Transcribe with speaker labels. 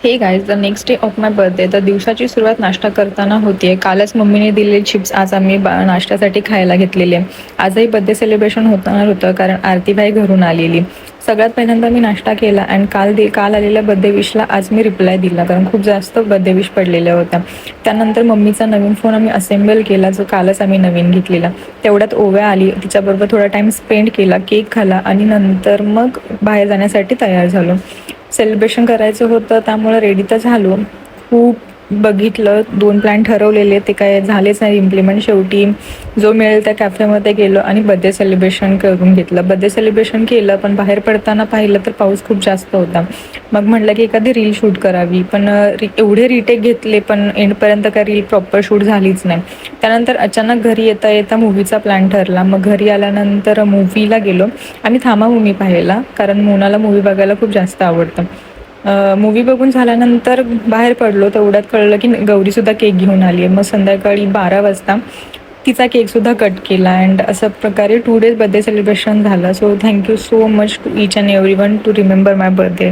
Speaker 1: हे guys, the next day of my birthday. तर दिवसाची सुरुवात नाश्ता करताना होतीये. कालच मम्मीने दिलेले चिप्स आज आम्ही नाश्त्यासाठी खायला घेतलेले. आजही बर्थडे सेलिब्रेशन होणार होतं कारण आरतीबाई घरून आलेली. सगळ्यात पहिल्यांदा मी नाश्ता केला अँड काल आलेल्या बर्थडे विशला आज मी रिप्लाय दिला कारण खूप जास्त बर्थडे विश पडलेल्या होत्या. त्यानंतर मम्मीचा नवीन फोन आम्ही असेंबल केला, जो कालच आम्ही नवीन घेतलेला. तेवढ्यात ओव्या आली, तिच्याबरोबर थोडा टाईम स्पेंड केला, केक खाला आणि नंतर मग बाहेर जाण्यासाठी तयार झालो. सेलिब्रेशन करायचं होतं त्यामुळे रेडी तर झालो. खूप बघितलं, 2 प्लॅन ठरवलेले, ते काय झालेच नाही इम्प्लिमेंट. शेवटी जो मिळेल त्या कॅफेमध्ये गेलो आणि बर्थडे सेलिब्रेशन करून घेतलं. बर्थडे सेलिब्रेशन केलं, पण बाहेर पडताना पाहिलं तर पाऊस खूप जास्त होता. मग म्हटलं की एखादी रील शूट करावी, पण एवढे रिटेक घेतले पण एंडपर्यंत काय रील प्रॉपर शूट झालीच नाही. त्यानंतर अचानक घरी येता येता मूवीचा प्लॅन ठरला. मग घरी आल्यानंतर मूवीला गेलो. आम्ही थांबा मूवी पाहायला, कारण मोनाला मूवी बघायला खूप जास्त आवडतं. मूवी बघून झाल्यानंतर बाहेर पडलो, तेवढ्यात कळलं की गौरीसुद्धा केक घेऊन आली आहे. मग संध्याकाळी 12 वाजता तिचा केकसुद्धा कट केला अँड असं प्रकारे 2 days बर्थडे सेलिब्रेशन झालं. So thank you so much to each and every one to remember my birthday.